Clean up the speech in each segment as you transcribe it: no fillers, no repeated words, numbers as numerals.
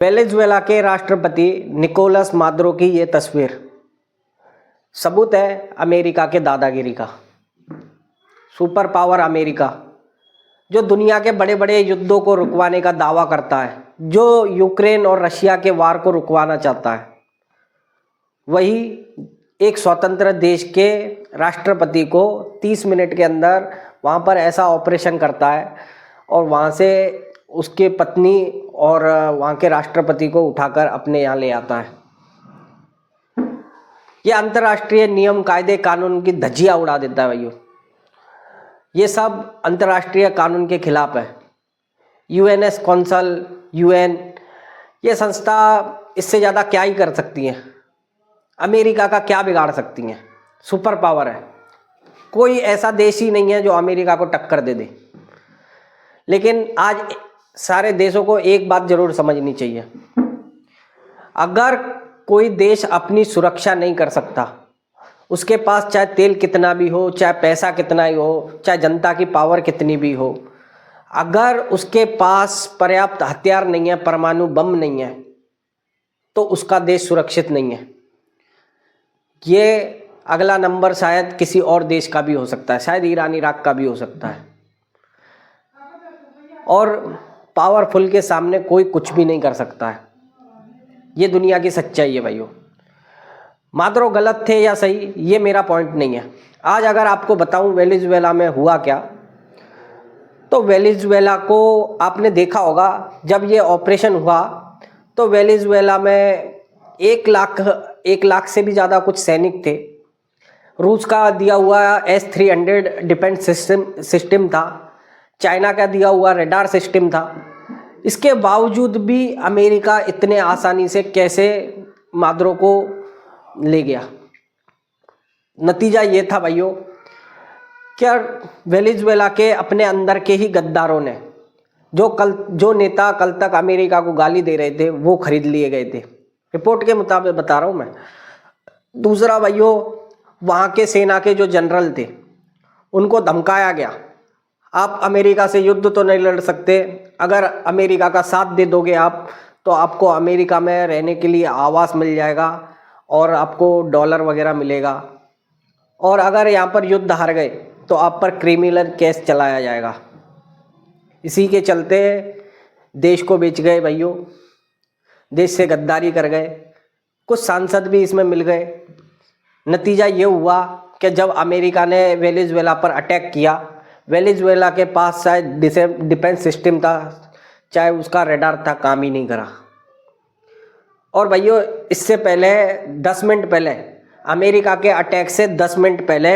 Venezuela के राष्ट्रपति Nicolas Maduro की ये तस्वीर सबूत है अमेरिका के दादागिरी का। सुपर पावर अमेरिका जो दुनिया के बड़े बड़े युद्धों को रुकवाने का दावा करता है, जो यूक्रेन और रशिया के वार को रुकवाना चाहता है, वही एक स्वतंत्र देश के राष्ट्रपति को 30 मिनट के अंदर वहाँ पर ऐसा ऑपरेशन करता है और वहाँ से उसके पत्नी और वहाँ के राष्ट्रपति को उठाकर अपने यहाँ ले आता है। ये अंतर्राष्ट्रीय नियम कायदे कानून की धज्जियाँ उड़ा देता है भाइयों। ये सब अंतर्राष्ट्रीय कानून के खिलाफ है। यूएनएस कौंसल, यूएन, ये संस्था इससे ज़्यादा क्या ही कर सकती हैं? अमेरिका का क्या बिगाड़ सकती हैं? सुपर पावर है, कोई ऐसा देश ही नहीं है जो अमेरिका को टक्कर दे दे। लेकिन आज सारे देशों को एक बात जरूर समझनी चाहिए, अगर कोई देश अपनी सुरक्षा नहीं कर सकता, उसके पास चाहे तेल कितना भी हो, चाहे पैसा कितना ही हो, चाहे जनता की पावर कितनी भी हो, अगर उसके पास पर्याप्त हथियार नहीं है, परमाणु बम नहीं है, तो उसका देश सुरक्षित नहीं है। ये अगला नंबर शायद किसी और देश का भी हो सकता है, शायद ईरान इराक का भी हो सकता है। और पावरफुल के सामने कोई कुछ भी नहीं कर सकता है। ये दुनिया की सच्चाई है भाइयों। मादुरो गलत थे या सही, ये मेरा पॉइंट नहीं है। आज अगर आपको बताऊं वेनेजुएला में हुआ क्या, तो वेनेजुएला को आपने देखा होगा, जब ये ऑपरेशन हुआ तो वेनेजुएला में 1 लाख से भी ज़्यादा कुछ सैनिक थे। रूस का दिया हुआ S-300 डिफेंस सिस्टम था, चाइना का दिया हुआ रडार सिस्टम था। इसके बावजूद भी अमेरिका इतने आसानी से कैसे मादुरो को ले गया? नतीजा ये था भाइयों, क्या वेनेजुएला के अपने अंदर के ही गद्दारों ने, जो नेता कल तक अमेरिका को गाली दे रहे थे, वो खरीद लिए गए थे, रिपोर्ट के मुताबिक बता रहा हूँ मैं। दूसरा भाइयों, वहाँ के सेना के जो जनरल थे, उनको धमकाया गया, आप अमेरिका से युद्ध तो नहीं लड़ सकते, अगर अमेरिका का साथ दे दोगे आप तो आपको अमेरिका में रहने के लिए आवास मिल जाएगा और आपको डॉलर वगैरह मिलेगा, और अगर यहाँ पर युद्ध हार गए तो आप पर क्रिमिनल केस चलाया जाएगा। इसी के चलते देश को बेच गए भाइयों, देश से गद्दारी कर गए, कुछ सांसद भी इसमें मिल गए। नतीजा ये हुआ कि जब अमेरिका ने वेनेजुएला पर अटैक किया, वेनेजुएला के पास शायद डिफेंस सिस्टम था, चाहे उसका रडार था, काम ही नहीं करा। और भाइयों, इससे पहले 10 मिनट पहले, अमेरिका के अटैक से 10 मिनट पहले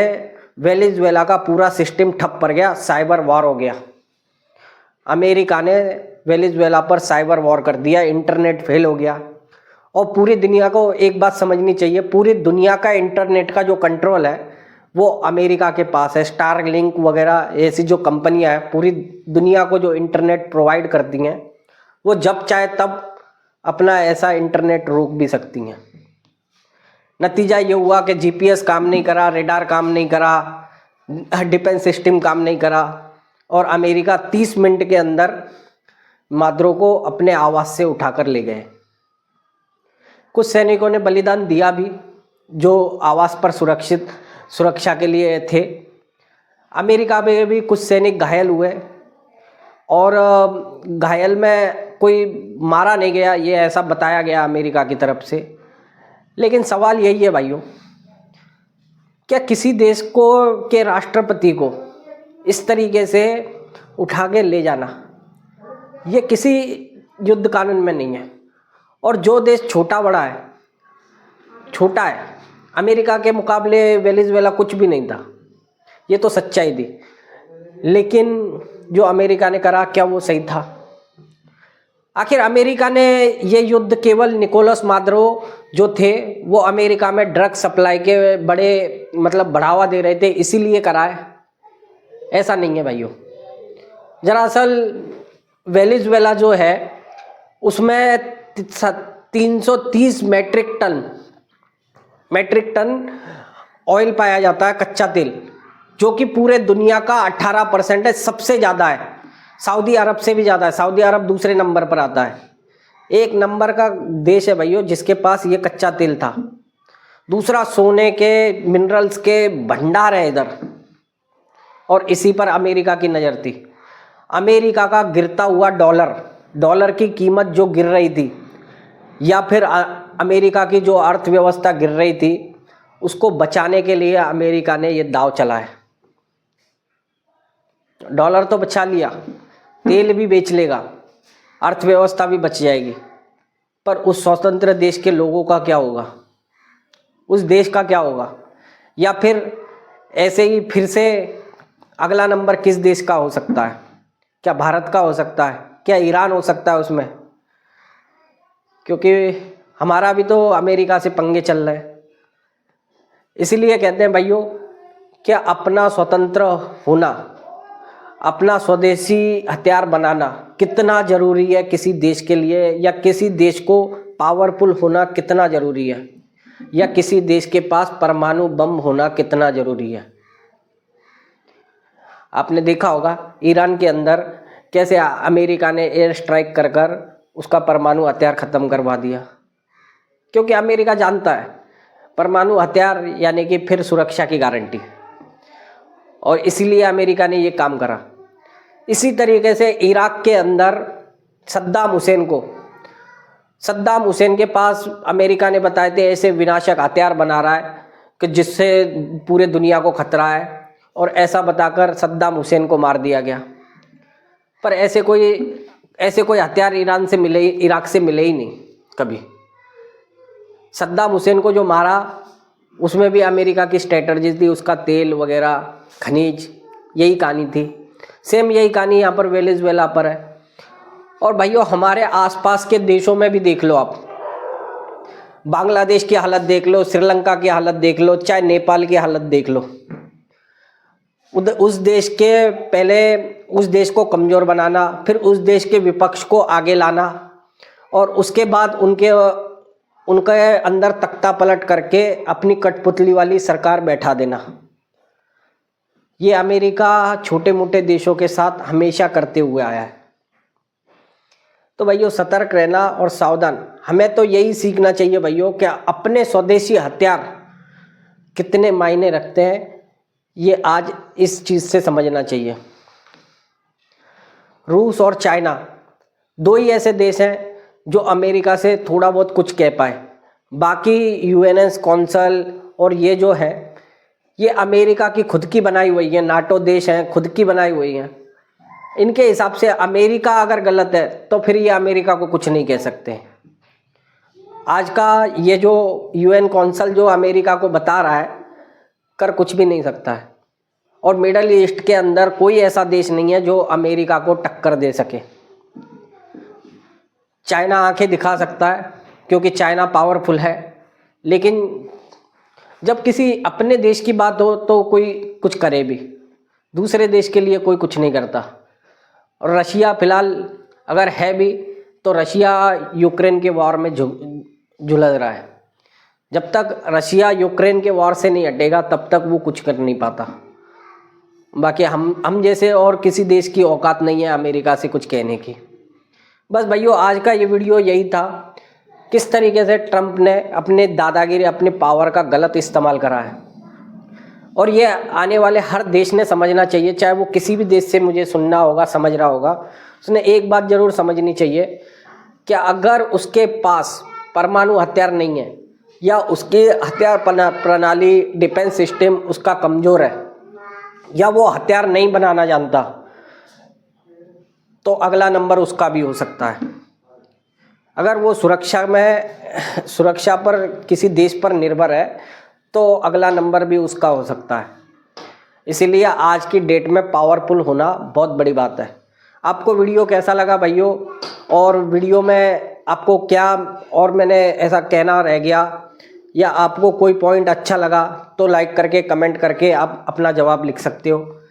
वेनेजुएला का पूरा सिस्टम ठप पड़ गया, साइबर वॉर हो गया। अमेरिका ने वेनेजुएला पर साइबर वॉर कर दिया, इंटरनेट फेल हो गया। और पूरी दुनिया को एक बात समझनी चाहिए, पूरी दुनिया का इंटरनेट का जो कंट्रोल है वो अमेरिका के पास है। स्टारलिंक वगैरह ऐसी जो कंपनियां हैं, पूरी दुनिया को जो इंटरनेट प्रोवाइड करती हैं, वो जब चाहे तब अपना ऐसा इंटरनेट रोक भी सकती हैं। नतीजा ये हुआ कि जीपीएस काम नहीं करा, रेडार काम नहीं करा, डिफेंस सिस्टम काम नहीं करा, और अमेरिका 30 मिनट के अंदर मादुरो को अपने आवास से उठाकर ले गए। कुछ सैनिकों ने बलिदान दिया भी, जो आवास पर सुरक्षा के लिए थे। अमेरिका में भी कुछ सैनिक घायल हुए, और घायल में कोई मारा नहीं गया, ये ऐसा बताया गया अमेरिका की तरफ से। लेकिन सवाल यही है भाइयों, क्या किसी देश के राष्ट्रपति को इस तरीके से उठा के ले जाना, ये किसी युद्ध कानून में नहीं है। और जो देश छोटा है, अमेरिका के मुकाबले वेनेजुएला कुछ भी नहीं था, ये तो सच्चाई थी। लेकिन जो अमेरिका ने करा, क्या वो सही था? आखिर अमेरिका ने ये युद्ध केवल निकोलस मादुरो जो थे, वो अमेरिका में ड्रग सप्लाई के बड़े बढ़ावा दे रहे थे, इसीलिए करा है? ऐसा नहीं है भाइयों। दरअसल वेनेजुएला जो है उसमें 330 मैट्रिक टन ऑयल पाया जाता है, कच्चा तेल, जो कि पूरे दुनिया का 18% है, सबसे ज़्यादा है। सऊदी अरब से भी ज़्यादा है, सऊदी अरब दूसरे नंबर पर आता है। एक नंबर का देश है भाइयों जिसके पास ये कच्चा तेल था। दूसरा, सोने के मिनरल्स के भंडार है इधर, और इसी पर अमेरिका की नज़र थी। अमेरिका का गिरता हुआ डॉलर की कीमत जो गिर रही थी, या फिर अमेरिका की जो अर्थव्यवस्था गिर रही थी, उसको बचाने के लिए अमेरिका ने ये दांव चलाया। डॉलर तो बचा लिया, तेल भी बेच लेगा, अर्थव्यवस्था भी बच जाएगी, पर उस स्वतंत्र देश के लोगों का क्या होगा? उस देश का क्या होगा? या फिर ऐसे ही फिर से अगला नंबर किस देश का हो सकता है? क्या भारत का हो सकता है? क्या ईरान हो सकता है उसमें? क्योंकि हमारा भी तो अमेरिका से पंगे चल रहे हैं। इसीलिए कहते हैं भाइयों, क्या अपना स्वतंत्र होना, अपना स्वदेशी हथियार बनाना कितना ज़रूरी है किसी देश के लिए, या किसी देश को पावरफुल होना कितना ज़रूरी है, या किसी देश के पास परमाणु बम होना कितना ज़रूरी है। आपने देखा होगा ईरान के अंदर कैसे अमेरिका ने एयर स्ट्राइक कर कर उसका परमाणु हथियार ख़त्म करवा दिया, क्योंकि अमेरिका जानता है परमाणु हथियार यानी कि फिर सुरक्षा की गारंटी, और इसीलिए अमेरिका ने ये काम करा। इसी तरीके से इराक के अंदर सद्दाम हुसैन के पास अमेरिका ने बताए थे ऐसे विनाशक हथियार बना रहा है कि जिससे पूरे दुनिया को खतरा है, और ऐसा बताकर सद्दाम हुसैन को मार दिया गया। पर ऐसे कोई हथियार इराक से मिले ही नहीं कभी। सद्दाम हुसैन को जो मारा उसमें भी अमेरिका की स्ट्रेटजी थी, उसका तेल वगैरह खनिज, यही कहानी थी। सेम यही कहानी यहाँ पर वेनेजुएला पर है। और भाइयों हमारे आसपास के देशों में भी देख लो आप, बांग्लादेश की हालत देख लो, श्रीलंका की हालत देख लो, चाहे नेपाल की हालत देख लो। उस देश को कमज़ोर बनाना, फिर उस देश के विपक्ष को आगे लाना, और उसके बाद उनके अंदर तख्ता पलट करके अपनी कठपुतली वाली सरकार बैठा देना। ये अमेरिका छोटे मोटे देशों के साथ हमेशा करते हुए आया है। तो भाइयों सतर्क रहना और सावधान। हमें तो यही सीखना चाहिए भाइयों कि अपने स्वदेशी हथियार कितने मायने रखते हैं, ये आज इस चीज़ से समझना चाहिए। रूस और चाइना दो ही ऐसे देश हैं जो अमेरिका से थोड़ा बहुत कुछ कह पाए। बाकी यूएनएस कौंसल और ये जो है, ये अमेरिका की खुद की बनाई हुई है, नाटो देश हैं, खुद की बनाई हुई हैं। इनके हिसाब से अमेरिका अगर गलत है तो फिर ये अमेरिका को कुछ नहीं कह सकते। आज का ये जो यूएन कौंसल जो अमेरिका को बता रहा है, कर कुछ भी नहीं सकता है। और मिडल ईस्ट के अंदर कोई ऐसा देश नहीं है जो अमेरिका को टक्कर दे सके। चाइना आंखें दिखा सकता है क्योंकि चाइना पावरफुल है, लेकिन जब किसी अपने देश की बात हो तो कोई कुछ करे भी, दूसरे देश के लिए कोई कुछ नहीं करता। और रशिया फिलहाल अगर है भी तो रशिया यूक्रेन के वॉर में झुलस रहा है। जब तक रशिया यूक्रेन के वॉर से नहीं हटेगा तब तक वो कुछ कर नहीं पाता। बाकी हम जैसे और किसी देश की औकात नहीं है अमेरिका से कुछ कहने की। बस भाइयों आज का ये वीडियो यही था, किस तरीके से ट्रंप ने अपने दादागिरी, अपने पावर का गलत इस्तेमाल करा है। और ये आने वाले हर देश ने समझना चाहिए, चाहे वो किसी भी देश से मुझे सुनना होगा, समझ रहा होगा, उसने एक बात ज़रूर समझनी चाहिए कि अगर उसके पास परमाणु हथियार नहीं है या उसकी हथियार प्रणाली, डिफेंस सिस्टम उसका कमज़ोर है, या वो हथियार नहीं बनाना जानता, तो अगला नंबर उसका भी हो सकता है। अगर वो सुरक्षा पर किसी देश पर निर्भर है तो अगला नंबर भी उसका हो सकता है। इसीलिए आज की डेट में पावरफुल होना बहुत बड़ी बात है। आपको वीडियो कैसा लगा भाइयों, और वीडियो में आपको क्या और मैंने ऐसा कहना रह गया, या आपको कोई पॉइंट अच्छा लगा तो लाइक करके, कमेंट करके आप अपना जवाब लिख सकते हो।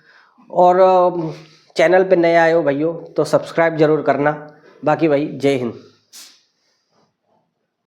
और चैनल पे नए आए हो भाइयों तो सब्सक्राइब ज़रूर करना। बाकी भाई जय हिंद।